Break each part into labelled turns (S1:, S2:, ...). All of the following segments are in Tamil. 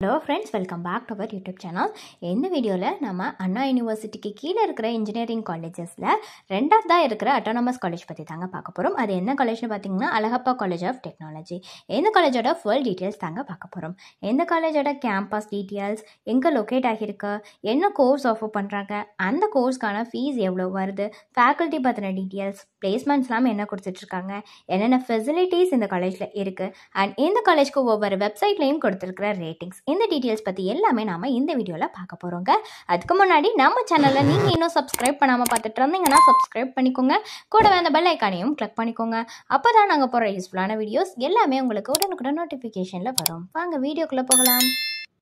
S1: Hello friends, welcome back to our YouTube channel. இந்த வீடியோல நம்ம அண்ணா யூனிவர்சிட்டிக்கு கீழே இருக்கிற இன்ஜினியரிங் காலேஜஸ்ல ரெண்டாவதா இருக்கிற அட்டானமஸ் காலேஜ் பத்தி தாங்க பார்க்க போறோம். அது என்ன காலேஜ்னு பாத்தீங்கன்னா அழகப்பா காலேஜ் ஆஃப் டெக்னாலஜி. இந்த காலேஜோட ஃபுல் டீடைல்ஸ் தாங்க பார்க்க போறோம். இந்த காலேஜோட கேம்பஸ் டீடைல்ஸ், எங்க லொகேட் ஆகிருக்கு, என்ன கோர்ஸ் ஆஃபர் பண்றாங்க, அந்த கோர்ஸ்க்கான ஃபீஸ் எவ்வளவு வருது, ஃபேக்கல்டி பத்தின டீடைல்ஸ், பிளேஸ்மெண்ட்ஸ்லாம் என்ன கொடுத்துட்டு இருக்காங்க, என்னென்ன ஃபெசிலிட்டிஸ் இந்த காலேஜ்ல இருக்கு, அண்ட் இந்த காலேஜ்க்கு ஒவ்வொரு வெப்சைட்லயும் கொடுத்துருக்கிற ரேட்டிங்ஸ், இந்த டீடைல்ஸ் பற்றி எல்லாமே நாம இந்த வீடியோவில் பார்க்க போகிறோங்க. அதுக்கு முன்னாடி நம்ம சேனலில் நீங்கள் இன்னும் சப்ஸ்கிரைப் பண்ணாமல் பார்த்துட்டு இருந்தீங்கன்னா சப்ஸ்கிரைப் பண்ணிக்கோங்க. கூடவே அந்த பெல் ஐக்கானையும் கிளிக் பண்ணிக்கோங்க. அப்போ தான் நாங்கள் போகிற யூஸ்ஃபுல்லான வீடியோஸ் எல்லாமே உங்களுக்கு உடனுக்குடன் நோட்டிஃபிகேஷனில் வரும். வாங்க வீடியோக்குள்ளே போகலாம்.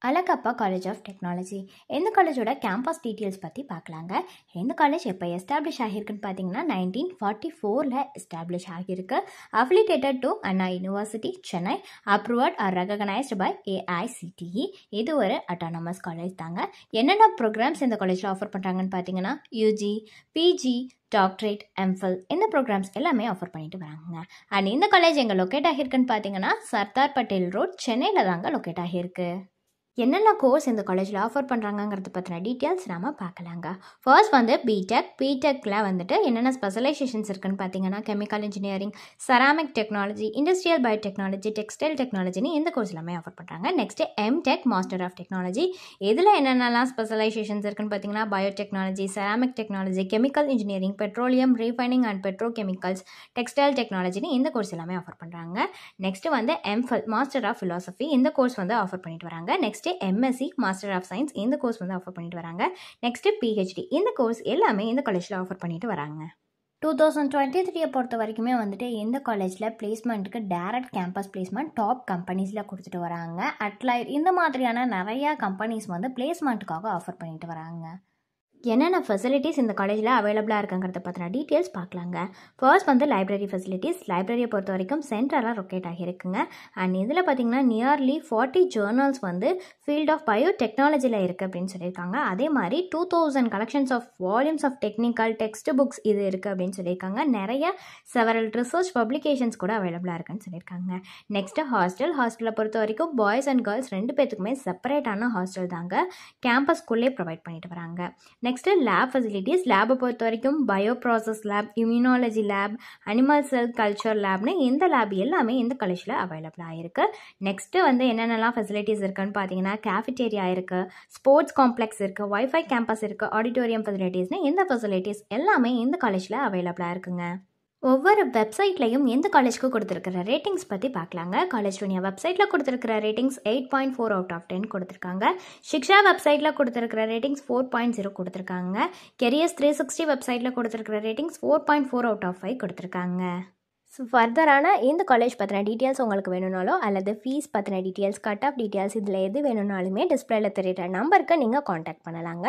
S1: Alagappa college of technology. இந்த காலேஜோட கேம்பஸ் டீட்டெயில்ஸ் பற்றி பார்க்கலாங்க. இந்த காலேஜ் எப்போ எஸ்டாப்ளிஷ் ஆகியிருக்குன்னு பார்த்தீங்கன்னா 1944 எஸ்டாப்ளிஷ் ஆகியிருக்கு. Affiliated to Anna University Chennai, approved or recognised by AICTE. இது ஒரு அட்டானமஸ் காலேஜ் தாங்க. என்னென்ன ப்ரோக்ராம்ஸ் இந்த காலேஜில் ஆஃபர் பண்ணுறாங்கன்னு பார்த்தீங்கன்னா UG, PG, டாக்டரேட், MPhil இந்த ப்ரோக்ராம்ஸ் எல்லாமே ஆஃபர் பண்ணிட்டு வராங்க. அண்ட் இந்த காலேஜ் எங்கே லொக்கேட் ஆகியிருக்குன்னு பார்த்தீங்கன்னா சர்தார் பட்டேல் ரோட், சென்னையில் தாங்க லொக்கேட் ஆகியிருக்கு. என்னென்ன கோர்ஸ் இந்த காலேஜில் ஆஃபர் பண்ணுறாங்கங்கிறத பற்றின டீட்டெயில்ஸ் நம்ம பார்க்கலாங்க. ஃபர்ஸ்ட் வந்து பிடெக்கில் வந்துட்டு என்னென்ன ஸ்பெஷலைசேஷன்ஸ் இருக்குன்னு பார்த்தீங்கன்னா chemical engineering, ceramic technology, industrial biotechnology, textile டெக்னாலஜின்னு இந்த கோர்ஸ் எல்லாமே ஆஃபர் பண்ணுறாங்க. Next MTech master of technology. இதில் என்னென்னலாம் ஸ்பெஷலைசேஷன்ஸ் இருக்குன்னு பார்த்தீங்கன்னா biotechnology, ceramic technology, chemical engineering, petroleum refining and petro chemicals, textile டெக்னாலஜின்னு இந்த கோர்ஸ் எல்லாமே ஆஃபர் பண்ணுறாங்க. நெக்ஸ்ட்டு வந்து MPhil மாஸ்டர் ஆஃப் ஃபிலாசபி, இந்த கோர்ஸ் வந்து ஆஃபர் பண்ணிட்டு வராங்க. Next MSc master of science, இந்த கோர்ஸ் வந்து ஆஃபர் பண்ணிட்டு வராங்க. நெக்ஸ்ட் PhD, இந்த கோர்ஸ் எல்லாமே இந்த காலேஜில் ஆஃபர் பண்ணிட்டு வராங்க. 2023 பொறுத்த வரைக்குமே வந்துட்டு இந்த காலேஜில் பிளேஸ்மெண்ட்டுக்கு டைரக்ட் கேம்பஸ் பிளேஸ்மெண்ட் டாப் கம்பெனிஸில் கொடுத்துட்டு வராங்க. அட்லைட் இந்த மாதிரியான நிறையா கம்பெனிஸ் வந்து பிளேஸ்மெண்ட்டுக்காக ஆஃபர் பண்ணிட்டு வராங்க. என்னென்ன ஃபெசிலிட்டிஸ் இந்த காலேஜில் அவைலபிளாக இருக்குங்கிறத பற்றின டீட்டெயில்ஸ் பார்க்கலாங்க. ஃபர்ஸ்ட் வந்து லைப்ரரி ஃபெசிலிட்டிஸ். லைப்ரரியை பொறுத்த வரைக்கும் சென்ட்ரலாக லொக்கேட் ஆகியிருக்குங்க. அண்ட் இதில் பார்த்தீங்கன்னா நியர்லி 40 ஜேர்னல்ஸ் வந்து ஃபீல்ட் ஆஃப் பயோடெக்னாலஜியில் இருக்குது அப்படின்னு சொல்லியிருக்காங்க. அதே மாதிரி 2000 collections of volumes of technical textbooks இது இருக்குது அப்படின்னு சொல்லியிருக்காங்க. நிறைய செவரல் ரிசர்ச் பப்ளிகேஷன்ஸ் கூட அவைலபிளாக இருக்குன்னு சொல்லியிருக்காங்க. நெக்ஸ்ட்டு ஹாஸ்டலை பொறுத்த வரைக்கும் பாய்ஸ் அண்ட் கேர்ள்ஸ் ரெண்டு பேத்துக்குமே செப்பரேட்டான ஹாஸ்டல் தாங்க கேம்பஸ்குள்ளே ப்ரொவைட் பண்ணிட்டு வராங்க. Next lab facilities. லேபை பொறுத்த வரைக்கும் bio process lab, immunology lab, animal cell culture லேப்னு இந்த லேப் எல்லாமே இந்த காலேஜில் அவைலபிளாக இருக்குது. நெக்ஸ்ட்டு வந்து என்னென்னலாம் ஃபெசிலிட்டிஸ் இருக்குன்னு பார்த்தீங்கன்னா கேஃபிடேரியா இருக்குது, ஸ்போர்ட்ஸ் காம்ப்ளெக்ஸ் இருக்குது, வைஃபை கேம்பஸ் இருக்குது, ஆடிட்டோரியம் ஃபெசிலிட்டிஸ்னு இந்த ஃபெசிலிட்டிஸ் எல்லாமே இந்த காலேஜில் அவைலபிளாக இருக்குங்க. ஒவ்வொரு வெப்சைட்லையும் எந்த காலேஜ்க்கு கொடுத்துருக்கிற ரேட்டிங்ஸ் பற்றி பார்க்கலாங்க. காலேஜ் டுனியா வெப்சைட்டில் கொடுத்துருக்கிற ரேட்டிங்ஸ் 8.4 அவுட் ஆஃப் 10 கொடுத்துருக்காங்க. ஷிக்ஷா வெப்சைட்டில் கொடுத்துருக்கிற ரேட்டிங்ஸ் 4.0 கொடுத்துருக்காங்க. கெரியர்ஸ் 360 வெப்சைட்டில் கொடுத்துருக்கிற ரேட்டிங்ஸ் 4.4 அவுட் ஆஃப் 5 கொடுத்துருக்காங்க. ஸோ ஃபர்தரான இந்த காலேஜ் பற்றின டீட்டெயில்ஸ் உங்களுக்கு வேணும்னாலோ அல்லது ஃபீஸ் பற்றின டீட்டெயில்ஸ், கட் ஆஃப் டீட்டெயில்ஸ் இதில் எது வேணும்னாலுமே டிஸ்பிளேல தெரியுற நம்பருக்கு நீங்கள் காண்டாக்ட் பண்ணலாங்க.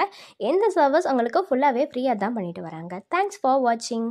S1: எந்த சர்வீஸ் உங்களுக்கு ஃபுல்லாகவே ஃப்ரீயாக தான் பண்ணிட்டு வராங்க. தேங்க்ஸ் ஃபார் வாட்சிங்.